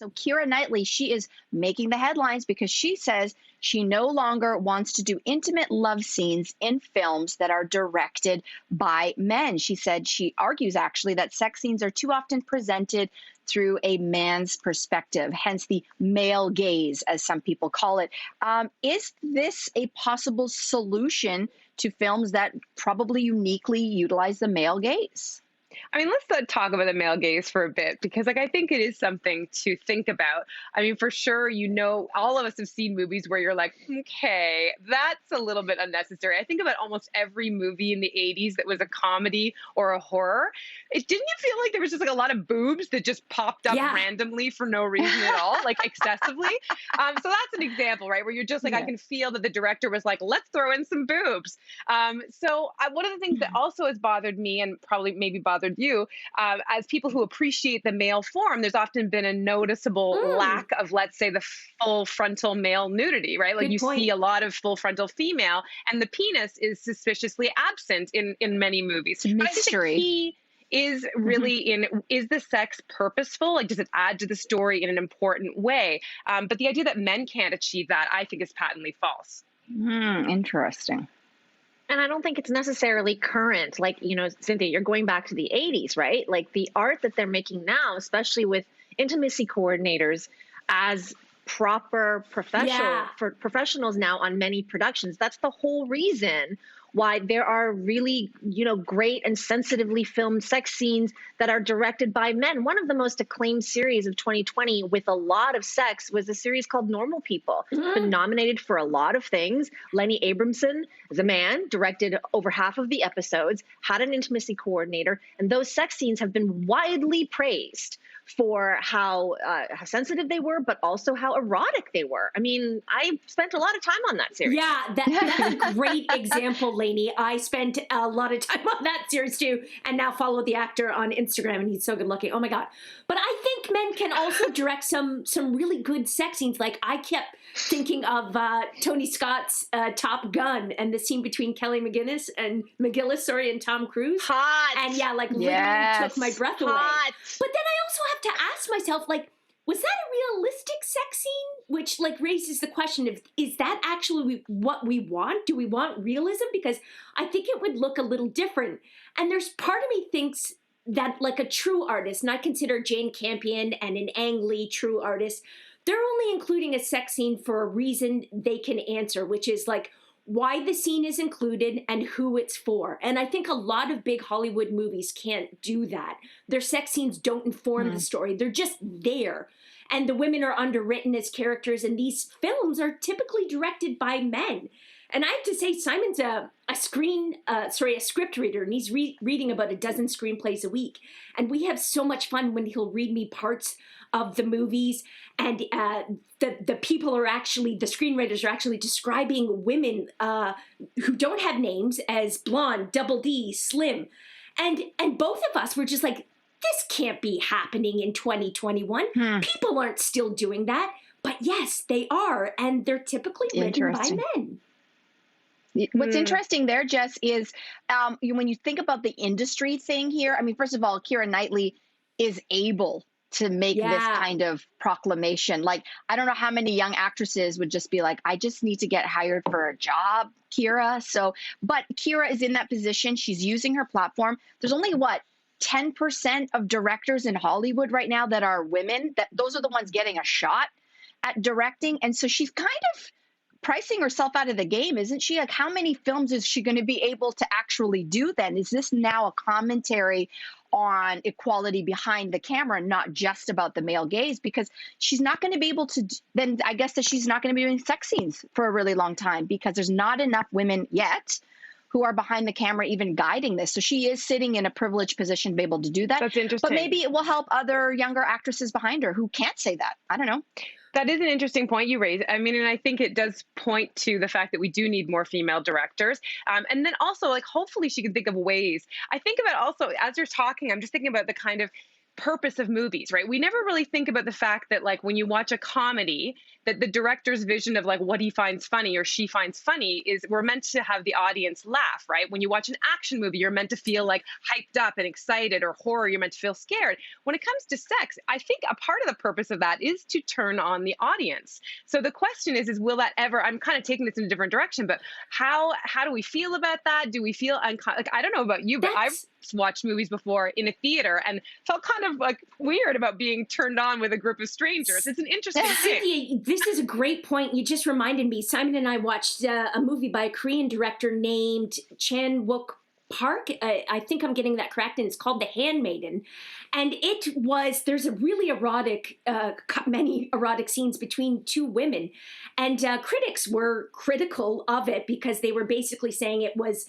So Keira Knightley, she is making the headlines because she says she no longer wants to do intimate love scenes in films that are directed by men. She said she argues actually that sex scenes are too often presented through a man's perspective, hence the male gaze, as some people call it. Is this a possible solution to films that probably uniquely utilize the male gaze? I mean, let's talk about the male gaze for a bit because, I think it is something to think about. I mean, for sure, all of us have seen movies where you're like, okay, that's a little bit unnecessary. I think about almost every movie in the 80s that was a comedy or a horror. Didn't you feel like there was just like a lot of boobs that just popped up Yeah. randomly for no reason at all, like excessively? So that's an example, right, where you're just like, I can feel that the director was like, let's throw in some boobs. One of the things that also has bothered me and probably maybe bothered you, as people who appreciate the male form, there's often been a noticeable lack of, let's say, the full frontal male nudity, right? Like Good you point. see a lot of full frontal female, and the penis is suspiciously absent in many movies. But I think the Mystery. key is really is the sex purposeful? Like, does it add to the story in an important way? But the idea that men can't achieve that, I think, is patently false. Interesting. And I don't think it's necessarily current. Like, Cynthia, you're going back to the 80s, right? Like the art that they're making now, especially with intimacy coordinators as proper professionals now on many productions. That's the whole reason why there are really, great and sensitively filmed sex scenes that are directed by men. One of the most acclaimed series of 2020 with a lot of sex was a series called Normal People. It's been nominated for a lot of things. Lenny Abramson, as a man, directed over half of the episodes, had an intimacy coordinator, and those sex scenes have been widely praised for how sensitive they were, but also how erotic they were. I mean, I spent a lot of time on that series. Yeah, that's a great example, Lainey. I spent a lot of time on that series too, and now follow the actor on Instagram, and he's so good looking. Oh my God. But I think men can also direct some really good sex scenes. Like I kept thinking of Tony Scott's Top Gun and the scene between Kelly McGillis and Tom Cruise. Hot. And literally took my breath away. But then I also have to ask myself, was that a realistic sex scene? Which raises the question of, is that actually what we want? Do we want realism? Because I think it would look a little different. And there's part of me thinks that a true artist, and I consider Jane Campion and an Ang Lee true artist, they're only including a sex scene for a reason they can answer, which is why the scene is included and who it's for. And I think a lot of big Hollywood movies can't do that. Their sex scenes don't inform the story. They're just there. And the women are underwritten as characters, and these films are typically directed by men. And I have to say, Simon's a script reader, and he's reading about a dozen screenplays a week. And we have so much fun when he'll read me parts of the movies, and the screenwriters are actually describing women who don't have names as blonde, double D, slim. And both of us were just like, this can't be happening in 2021. People aren't still doing that. But yes, they are, and they're typically written by men. What's interesting there, Jess, is when you think about the industry thing here, I mean, first of all, Keira Knightley is able to make this kind of proclamation. I don't know how many young actresses would just be like, I just need to get hired for a job, Keira. But Keira is in that position. She's using her platform. There's only 10% of directors in Hollywood right now that are women. Those are the ones getting a shot at directing. And so she's kind of pricing herself out of the game, isn't she? How many films is she going to be able to actually do then? Is this now a commentary on equality behind the camera, not just about the male gaze? Because she's not going to be able to, then I guess that she's not going to be doing sex scenes for a really long time because there's not enough women yet who are behind the camera even guiding this. So she is sitting in a privileged position to be able to do that. That's interesting. But maybe it will help other younger actresses behind her who can't say that. I don't know. That is an interesting point you raise. I mean, and I think it does point to the fact that we do need more female directors. And then also, hopefully she can think of ways. I think about also, as you're talking, I'm just thinking about the kind of purpose of movies, right? We never really think about the fact that like when you watch a comedy, that the director's vision of like what he finds funny or she finds funny is we're meant to have the audience laugh, right? When you watch an action movie, you're meant to feel like hyped up and excited, or horror, you're meant to feel scared. When it comes to sex, I think a part of the purpose of that is to turn on the audience. So the question is will that ever, I'm kind of taking this in a different direction, but how do we feel about that? Do we feel like, I don't know about you, but I've watched movies before in a theater and felt kind of like weird about being turned on with a group of strangers. It's an interesting thing. Cynthia, this is a great point. You just reminded me. Simon and I watched a movie by a Korean director named Chan Wook Park. I think I'm getting that correct, and it's called The Handmaiden. And there's a really erotic, many erotic scenes between two women. And critics were critical of it because they were basically saying it was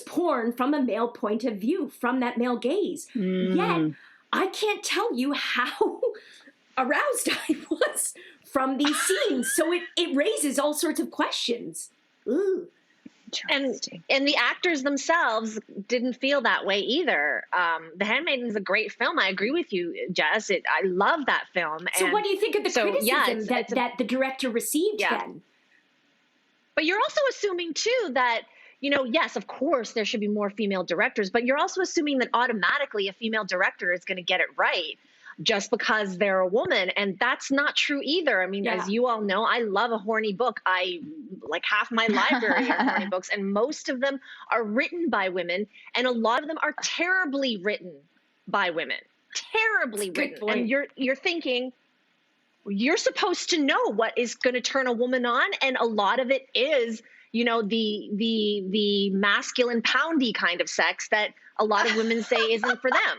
porn from a male point of view, from that male gaze. Yet, I can't tell you how aroused I was from these scenes. So it raises all sorts of questions. Ooh. And the actors themselves didn't feel that way either. The Handmaiden is a great film. I agree with you, Jess. I love that film. So what do you think of the criticism that the director received then? But you're also assuming too that, yes, of course there should be more female directors, but you're also assuming that automatically a female director is going to get it right just because they're a woman. And that's not true either. I mean, as you all know, I love a horny book. Like half my library are horny books, and most of them are written by women. And a lot of them are terribly written by women, terribly written. And you're thinking, you're supposed to know what is going to turn a woman on. And a lot of it is, the masculine poundy kind of sex that a lot of women say isn't for them.